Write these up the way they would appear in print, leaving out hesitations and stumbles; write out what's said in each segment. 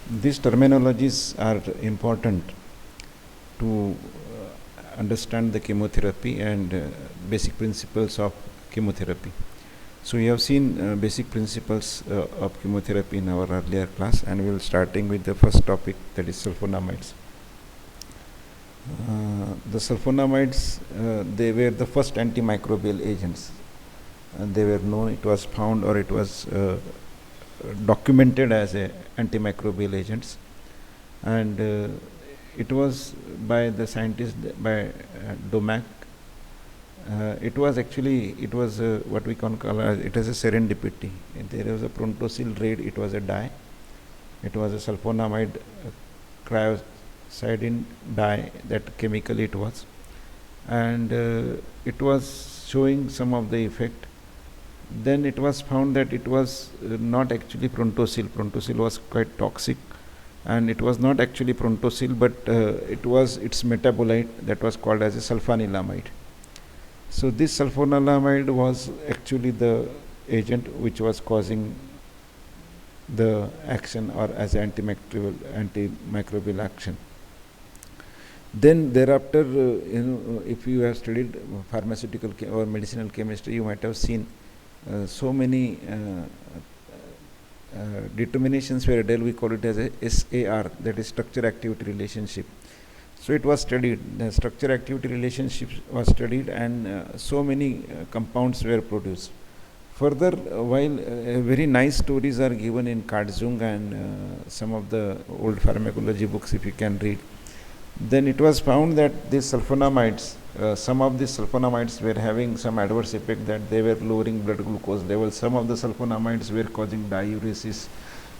These terminologies are important to understand the chemotherapy and basic principles of chemotherapy. So we have seen basic principles of chemotherapy in our earlier class, and we will starting with the first topic, that is sulfonamides. The sulfonamides, they were the first antimicrobial agents. They were known, it was found, or it was documented as a antimicrobial agents, and it was by the scientist by Domac. It was what we can call it as a serendipity. There was a prontosil raid, it was a dye, it was a sulfonamide cryosidin dye, that chemically it was, and it was showing some of the effect. Then it was found that it was not actually prontosil. Prontosil was quite toxic, and it was not actually prontosil, but it was its metabolite that was called as a sulfanilamide. So this sulfanilamide was actually the agent which was causing the action, or as antimicrobial action. Then thereafter, if you have studied pharmaceutical or medicinal chemistry, you might have seen so many determinations were there. We call it as a SAR, that is structure activity relationship. So it was studied, the structure activity relationship was studied, and so many compounds were produced. Further, while very nice stories are given in Kartzung and some of the old pharmacology books, if you can read, then it was found that these sulfonamides, some of these sulfonamides were having some adverse effect, that they were lowering blood glucose levels. Some of the sulfonamides were causing diuresis,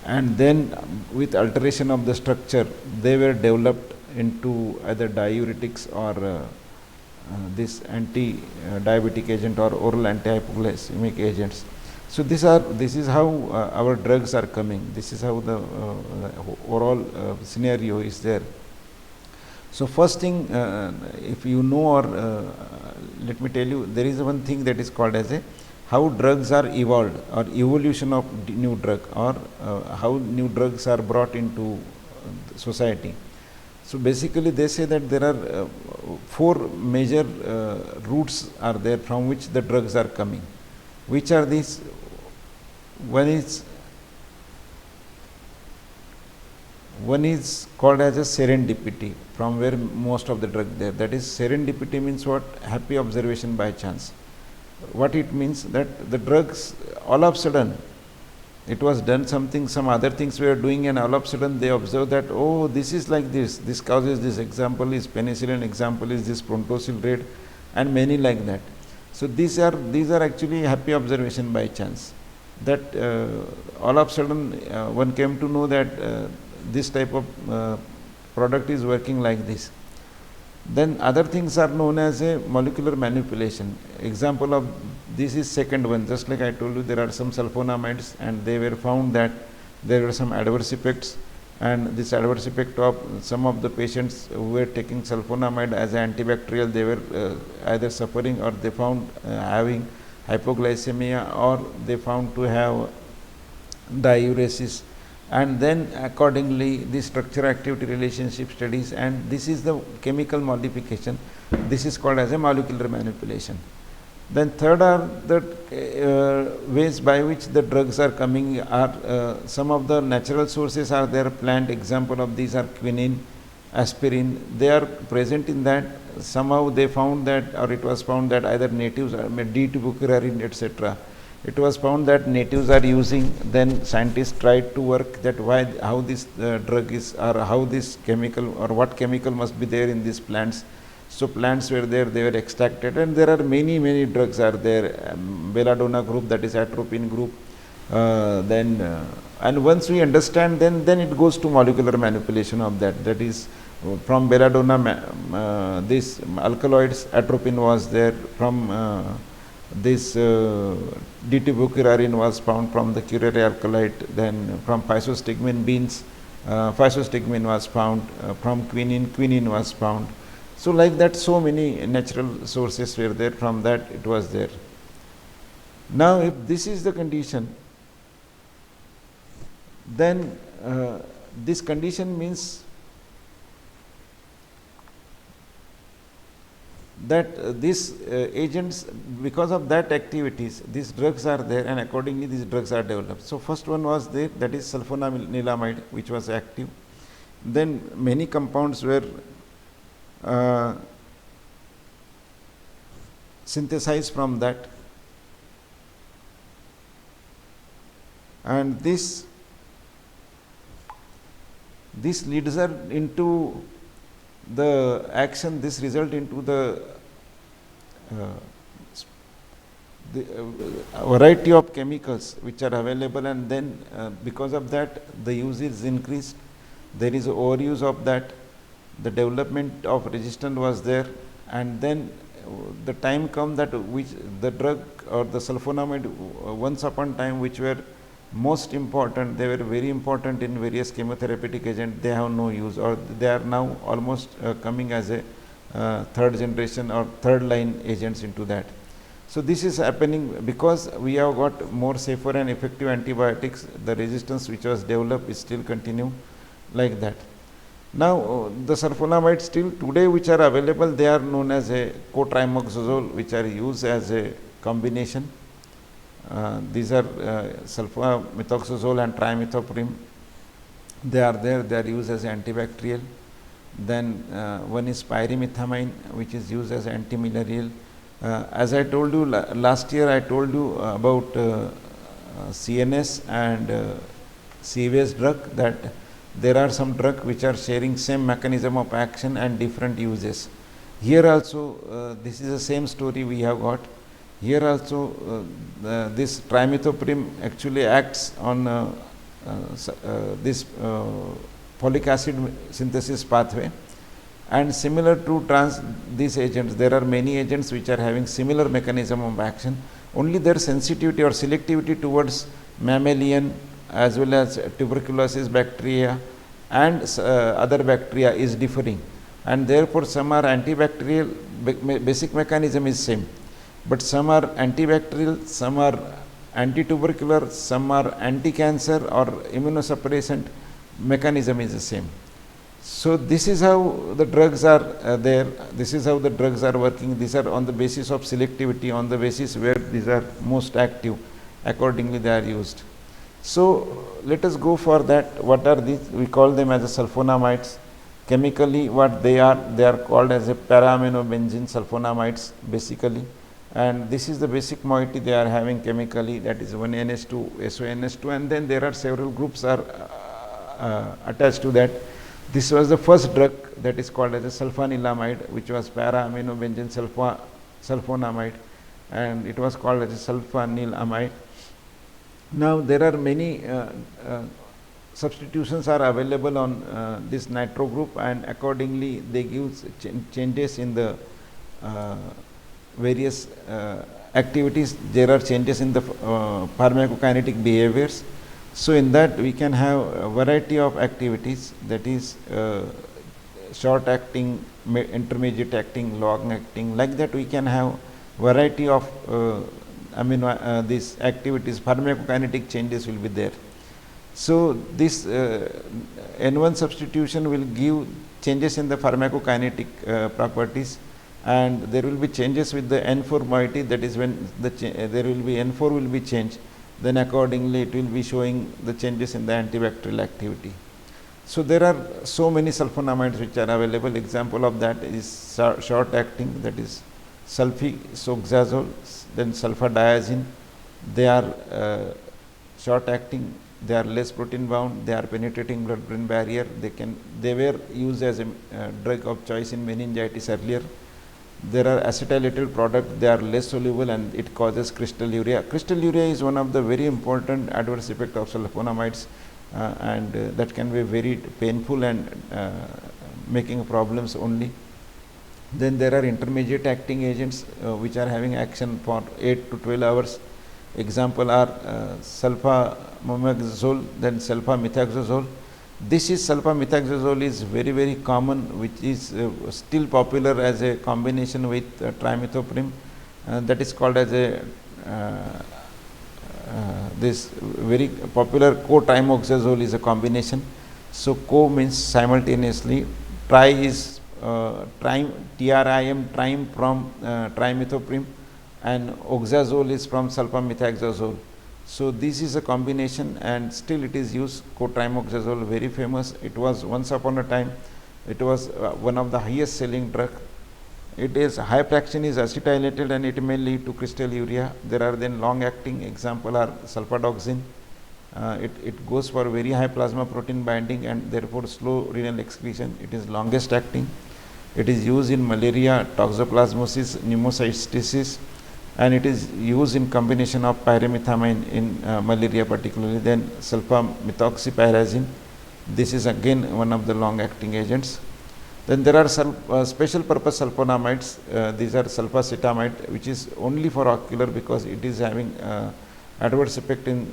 and then with alteration of the structure, they were developed into either diuretics or this anti-diabetic agent or oral antihypoglycemic agents. So this is how our drugs are coming. This is how the overall scenario is there. So first thing, if you know, or let me tell you, there is one thing that is called as a how drugs are evolved, or evolution of new drug, or how new drugs are brought into society. So basically they say that there are four major routes are there from which the drugs are coming. Which are these? One is called as a serendipity, from where most of the drug there. That is, serendipity means what? Happy observation by chance. What it means? That the drugs, all of a sudden, it was done something, some other things we are doing, and all of a sudden they observe that, oh, this is like this causes this. Example is penicillin, example is this prontosil raid, and many like that. So these are actually happy observation by chance. That all of a sudden one came to know that this type of product is working like this. Then other things are known as a molecular manipulation. Example of this is second one. Just like I told you, there are some sulfonamides, and they were found that there were some adverse effects, and this adverse effect of some of the patients who were taking sulfonamide as an antibacterial, they were either suffering, or they found having hypoglycemia, or they found to have diuresis. And then accordingly the structure activity relationship studies, and this is the chemical modification. This is called as a molecular manipulation. Then third are the ways by which the drugs are coming are some of the natural sources are there, plant. Example of these are quinine, aspirin. They are present in that. Somehow they found that, or it was found that either natives or D-tubocurarin, etc. It was found that natives are using. Then scientists tried to work that how this drug is, or how this chemical, or what chemical must be there in these plants. So plants were there, they were extracted, and there are many drugs are there. Belladonna group, that is atropine group. And once we understand, then it goes to molecular manipulation of that. That is, from belladonna, this alkaloids, atropine was there. From this D-tubocurarin was found from the curare alkaloid. Then from physostigmine beans, physostigmine was found. From quinine was found. So like that, so many natural sources were there. From that it was there. Now if this is the condition, then this condition means that these agents, because of that activities, these drugs are there, and accordingly these drugs are developed. So first one was there, that is sulphonamide, which was active. Then many compounds were synthesized from that, and this leads us into the action, this result into the variety of chemicals which are available, and then because of that the use is increased, there is overuse of that, the development of resistance was there, and then the time come that which the drug or the sulphonamide once upon time which were most important, they were very important in various chemotherapeutic agents, they have no use, or they are now almost coming as a third generation or third line agents into that. So this is happening because we have got more safer and effective antibiotics, the resistance which was developed is still continue like that. Now the sulfonamides still today which are available, they are known as a cotrimoxazole, which are used as a combination. These are sulfamethoxazole and trimethoprim. They are there, they are used as antibacterial. Then one is pyrimethamine, which is used as antimalarial. As I told you last year, I told you about CNS and CVS drug, that there are some drugs which are sharing same mechanism of action and different uses. Here also this is the same story we have got. Here also this trimethoprim actually acts on this folic acid synthesis pathway, and similar to these agents, there are many agents which are having similar mechanism of action, only their sensitivity or selectivity towards mammalian as well as tuberculosis bacteria and other bacteria is differing, and therefore some are antibacterial, basic mechanism is same, but some are antibacterial, some are antitubercular, some are anti-cancer or immunosuppressant, mechanism is the same. So this is how the drugs are there, this is how the drugs are working, these are on the basis of selectivity, on the basis where these are most active, accordingly they are used. So let us go for that. What are these? We call them as a sulfonamides. Chemically what they are called as a para-aminobenzene sulfonamides basically, and this is the basic moiety they are having chemically, that is 1NH2 SONH2, and then there are several groups are attached to that. This was the first drug that is called as a sulfanilamide, which was para-aminobenzene sulfonamide, and it was called as a sulfanilamide. Now there are many substitutions are available on this nitro group, and accordingly they give changes in the various activities. There are changes in the pharmacokinetic behaviors. So in that we can have a variety of activities, that is short acting, intermediate acting, long acting, like that we can have variety of these activities, pharmacokinetic changes will be there. So this N1 substitution will give changes in the pharmacokinetic properties, and there will be changes with the N4 moiety, that is when there will be N4 will be changed, then accordingly it will be showing the changes in the antibacterial activity. So there are so many sulfonamides which are available. Example of that is short acting, that is sulfoxazole, then sulfadiazine. They are short acting, they are less protein bound, they are penetrating blood-brain barrier. They were used as a drug of choice in meningitis earlier. There are acetylated products, they are less soluble and it causes crystalluria. Crystalluria is one of the very important adverse effect of sulfonamides, and that can be very painful and making problems only. Then there are intermediate acting agents which are having action for 8 to 12 hours. Example are sulfamethoxazole, then sulfamethoxazole. This is sulfamethoxazole is very, very common, which is still popular as a combination with trimethoprim. That is called as a this very popular cotrimoxazole is a combination. So co means simultaneously, tri is trim, TRIM, trim from trimethoprim, and oxazole is from sulfamethoxazole. So this is a combination, and still it is used. Cotrimoxazole, very famous. It was once upon a time, it was one of the highest selling drug. It is high fraction is acetylated and it may lead to crystalluria. There are then long acting, example are sulfadoxine. It goes for very high plasma protein binding and therefore slow renal excretion. It is longest acting. It is used in malaria, toxoplasmosis, pneumocystis, and it is used in combination of pyrimethamine in malaria particularly. Then sulfamethoxypyrazine. This is again one of the long acting agents. Then there are special purpose sulfonamides. These are sulfacetamide, which is only for ocular because it is having adverse effect in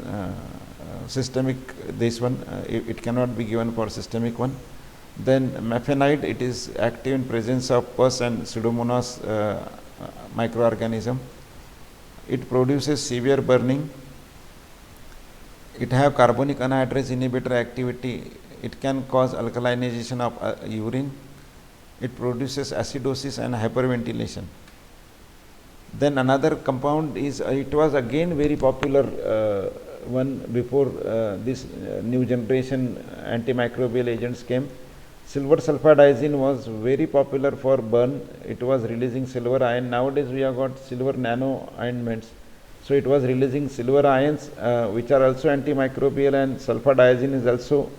systemic. This one it cannot be given for systemic one. Then mefenide, it is active in presence of pus and pseudomonas microorganism. It produces severe burning. It have carbonic anhydrase inhibitor activity. It can cause alkalinization of urine. It produces acidosis and hyperventilation. Then another compound is, it was again very popular one before this new generation antimicrobial agents came. Silver sulfadiazine was very popular for burn. It was releasing silver ion. Nowadays we have got silver nano ointments. So it was releasing silver ions which are also antimicrobial, and sulfadiazine is also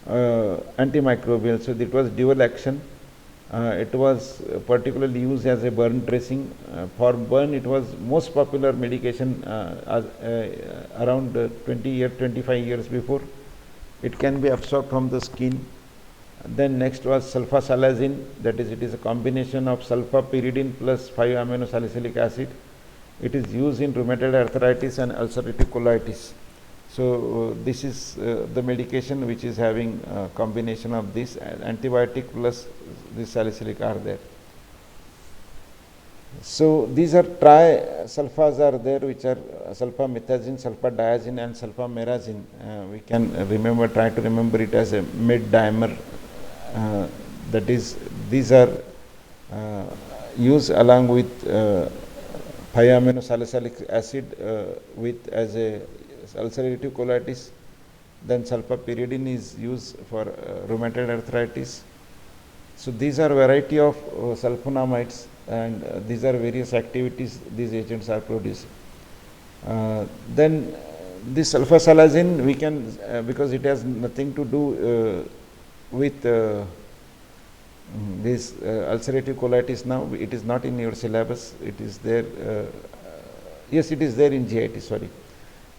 antimicrobial. So it was dual action. It was particularly used as a burn dressing. For burn, it was most popular medication around 25 years before. It can be absorbed from the skin. Then next was sulfasalazine, that is, it is a combination of sulfapyridine plus 5-aminosalicylic acid. It is used in rheumatoid arthritis and ulcerative colitis. So this is the medication which is having a combination of this antibiotic plus this salicylic are there. So these are tri-sulfas are there, which are sulfamethoxazine, sulfadiazine and sulfamerazine. We can remember, try to remember it as a mid-dimer. That is, these are used along with 5-aminosalicylic acid with as a ulcerative colitis. Then sulfapyridine is used for rheumatoid arthritis. So these are variety of sulfonamides, and these are various activities these agents are producing. Then this sulfasalazine, we can because it has nothing to do with this ulcerative colitis now. It is not in your syllabus. It is there. Yes, it is there in GIT. Sorry,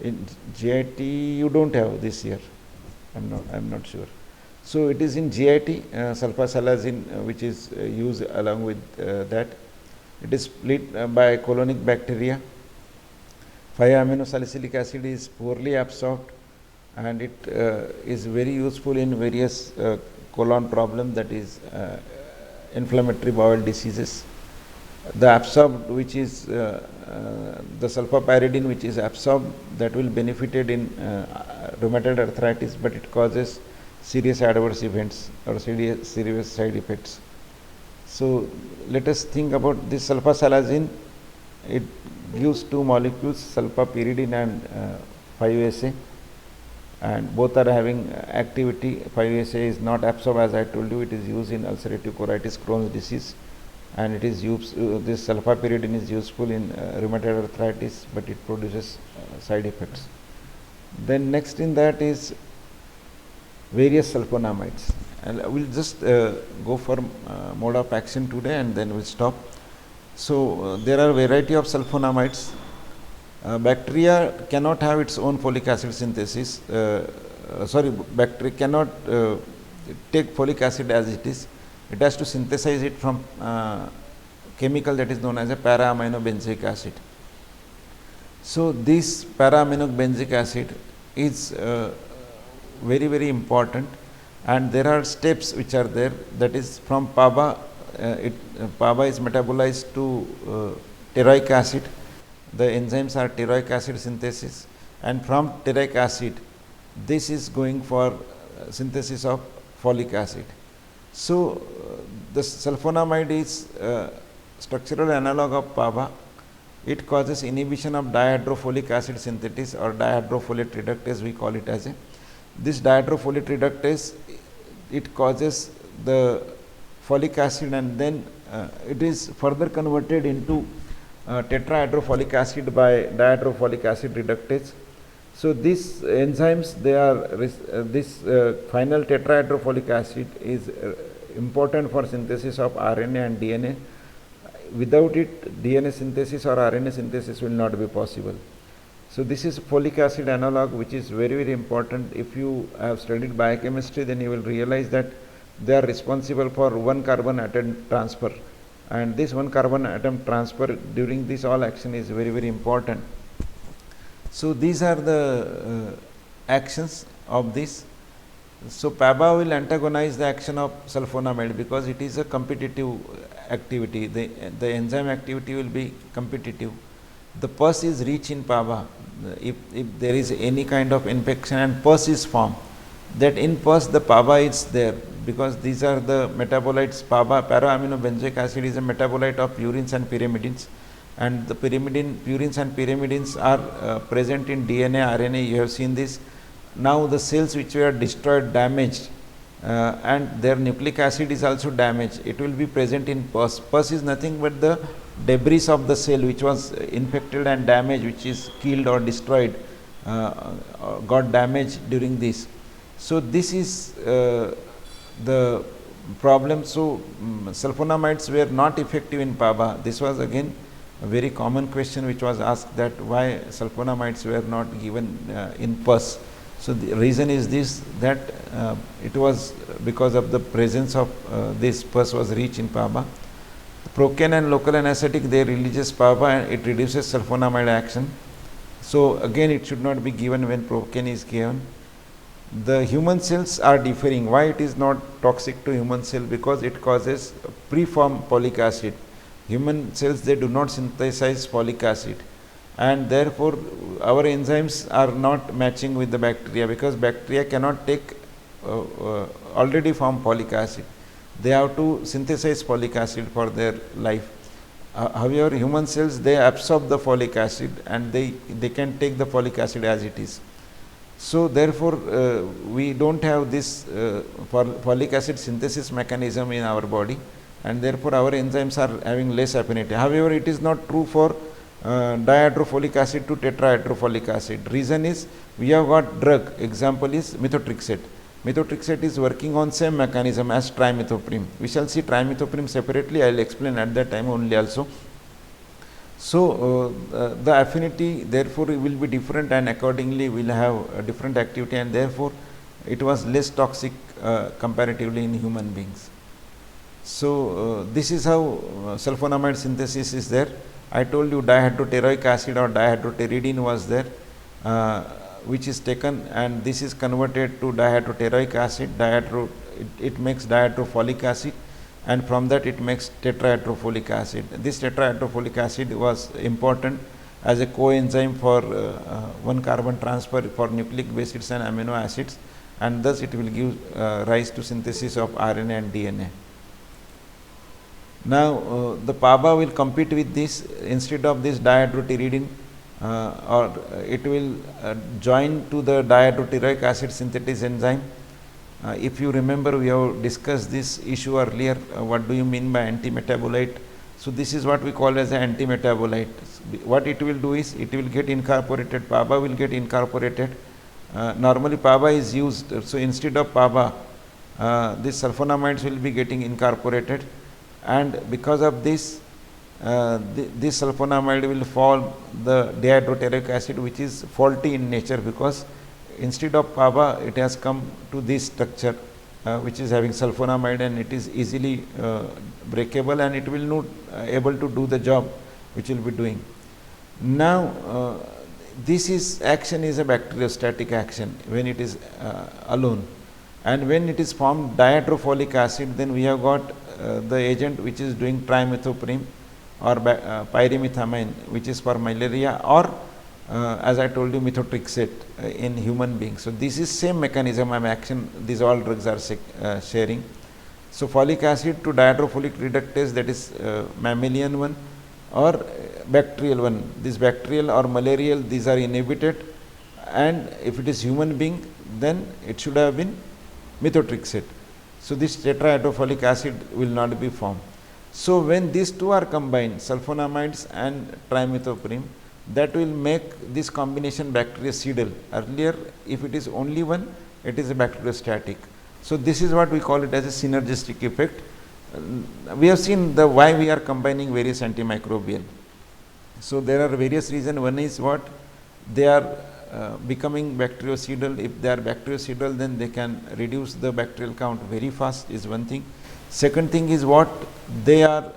in GIT you don't have this year. I'm not sure. So it is in GIT, sulfasalazine, which is used along with that. It is split by colonic bacteria. 5-aminosalicylic acid is poorly absorbed, and it is very useful in various colon problem, that is inflammatory bowel diseases. The absorbed, which is the sulfapyridine, which is absorbed, that will benefited in rheumatoid arthritis, but it causes serious adverse events or serious side effects. So let us think about this sulfasalazine. It gives two molecules, sulfapyridine and 5-ASA, and both are having activity. 5-ASA is not absorbed, as I told you. It is used in ulcerative colitis, Crohn's disease, and it is used. This sulfapyridine is useful in rheumatoid arthritis, but it produces side effects. Then next in that is various sulfonamides, and we'll just go for mode of action today, and then we'll stop. So there are variety of sulfonamides. Bacteria cannot have its own folic acid synthesis. Bacteria cannot take folic acid as it is. It has to synthesize it from chemical that is known as a para-aminobenzoic acid. So this para-aminobenzoic acid is very important, and there are steps which are there. That is, from PABA, PABA is metabolized to stearic acid. The enzymes are stearic acid synthesis, and from stearic acid, this is going for synthesis of folic acid. So, the sulfonamide is structural analog of PABA. It causes inhibition of dihydrofolic acid synthesis or dihydrofolate reductase, we call it as a. This dihydrofolate reductase, it causes the folic acid, and then it is further converted into tetrahydrofolic acid by dihydrofolic acid reductase. So, these enzymes, they are this final tetrahydrofolic acid is important for synthesis of RNA and DNA. Without it, DNA synthesis or RNA synthesis will not be possible. So, this is folic acid analog, which is very, very important. If you have studied biochemistry, then you will realize that they are responsible for one carbon atom transfer, and this one carbon atom transfer during this all action is very, very important. So, these are the actions of this. So, PABA will antagonize the action of sulfonamide because it is a competitive activity. The enzyme activity will be competitive. The pus is rich in PABA. If there is any kind of infection and pus is formed, that in pus the PABA is there, because these are the metabolites. PABA, para-aminobenzoic acid, is a metabolite of purines and pyrimidines, and the purines and pyrimidines are present in DNA, RNA. You have seen this. Now, the cells which were destroyed, damaged, and their nucleic acid is also damaged, it will be present in pus. Pus is nothing but the debris of the cell which was infected and damaged, which is killed or destroyed, got damaged during this. So, this is the problem. So, sulfonamides were not effective in PABA. This was again a very common question which was asked, that why sulfonamides were not given in pus. So, the reason is this, that it was because of the presence of this pus was rich in PABA. Procaine and local anesthetic, they releases PABA and it reduces sulfonamide action. So, again it should not be given when procaine is given. The human cells are differing. Why it is not toxic to human cell? Because it causes preformed folic acid. Human cells, they do not synthesize folic acid, and therefore our enzymes are not matching with the bacteria, because bacteria cannot take already formed folic acid. They have to synthesize folic acid for their life. However, human cells, they absorb the folic acid and they can take the folic acid as it is. So, therefore, we do not have this folic acid synthesis mechanism in our body, and therefore our enzymes are having less affinity. However, it is not true for dihydrofolic acid to tetrahydrofolic acid. Reason is, we have got drug, example is methotrexate. Methotrexate is working on same mechanism as trimethoprim. We shall see trimethoprim separately, I will explain at that time only also. So, the affinity therefore will be different, and accordingly we will have a different activity, and therefore it was less toxic comparatively in human beings. So, this is how sulfonamide synthesis is there. I told you dihydroteroic acid or dihydropteridine was there, which is taken, and this is converted to dihydroteroic acid. It makes dihydrofolic acid, and from that it makes tetrahydrofolic acid. This tetrahydrofolic acid was important as a coenzyme for one carbon transfer for nucleic acids and amino acids, and thus it will give rise to synthesis of RNA and DNA. Now, the PABA will compete with this. Instead of this dihydropteridine, or it will join to the dihydroteroic acid synthesis enzyme. If you remember, we have discussed this issue earlier. What do you mean by antimetabolite? So, this is what we call as an antimetabolite. What it will do is, it will get incorporated, PABA will get incorporated. Normally PABA is used, so instead of PABA, these sulfonamides will be getting incorporated, and because of this, this sulfonamide will form the dihydroteroic acid, which is faulty in nature, because instead of PABA it has come to this structure, which is having sulfonamide, and it is easily breakable, and it will not able to do the job which will be doing. Now, this is action is a bacteriostatic action when it is alone, and when it is formed dihydrofolic acid, then we have got the agent which is doing trimethoprim or pyrimethamine, which is for malaria, or as I told you, methotrexate in human beings. So this is same mechanism of action these all drugs are sharing. So folic acid to dihydrofolic reductase, that is mammalian one or bacterial one. This bacterial or malarial, these are inhibited, and if it is human being, then it should have been methotrexate. So this tetrahydrofolic acid will not be formed. So when these two are combined, sulfonamides and trimethoprim, that will make this combination bactericidal. Earlier, if it is only one, it is a bacteriostatic. So this is what we call it as a synergistic effect. We have seen the why we are combining various antimicrobial. So there are various reasons. One is what they are becoming bactericidal. If they are bactericidal, then they can reduce the bacterial count very fast, is one thing. Second thing is what they are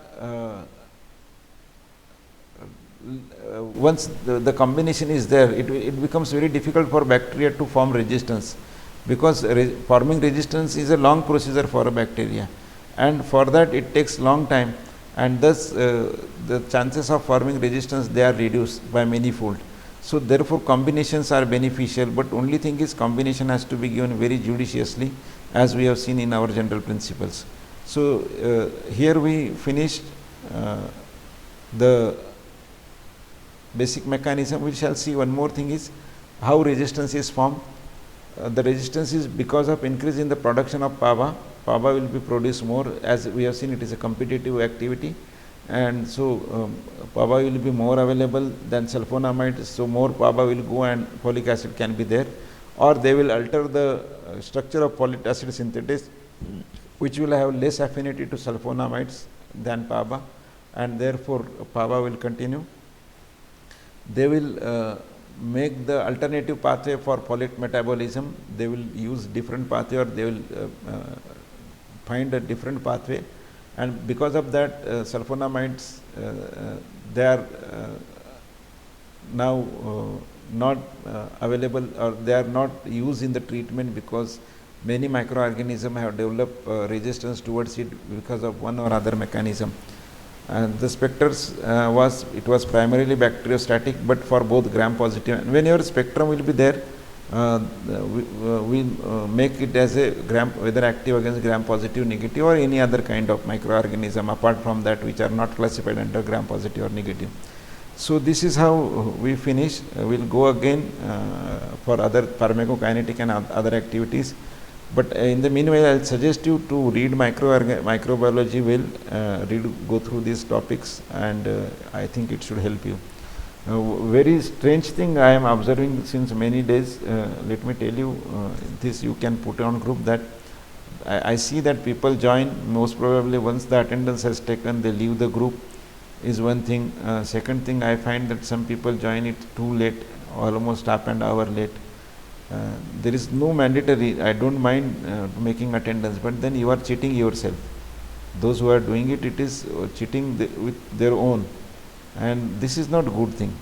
once the combination is there, it becomes very difficult for bacteria to form resistance, because forming resistance is a long procedure for a bacteria, and for that it takes long time, and thus the chances of forming resistance, they are reduced by many fold. So therefore combinations are beneficial, but only thing is combination has to be given very judiciously, as we have seen in our general principles. So here we finished the basic mechanism. We shall see one more thing is how resistance is formed. The resistance is because of increase in the production of PABA. PABA will be produced more, as we have seen it is a competitive activity, and so PABA will be more available than sulfonamides, so more PABA will go and folic acid can be there, or they will alter the structure of folic acid synthetase, which will have less affinity to sulfonamides than PABA, and therefore PABA will continue. They will make the alternative pathway for folate metabolism. They will use different pathway, or they will find a different pathway, and because of that sulfonamides, they are now not available, or they are not used in the treatment, because many microorganisms have developed resistance towards it because of one or other mechanism. The specters was primarily bacteriostatic, but for both gram positive, and whenever spectrum will be there, we make it as a gram, whether active against gram positive, negative, or any other kind of microorganism apart from that which are not classified under gram positive or negative. So this is how we finish. We will go again for other pharmacokinetic and other activities. But in the meanwhile, I will suggest you to read microbiology well, go through these topics, and I think it should help you. Very strange thing I am observing since many days. Let me tell you, this you can put on group, that I see that people join, most probably once the attendance has taken, they leave the group, is one thing. Second thing, I find that some people join it too late, almost half an hour late. There is no mandatory, I don't mind making attendance, but then you are cheating yourself. Those who are doing it, it is cheating with their own, and this is not a good thing.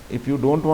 If you don't want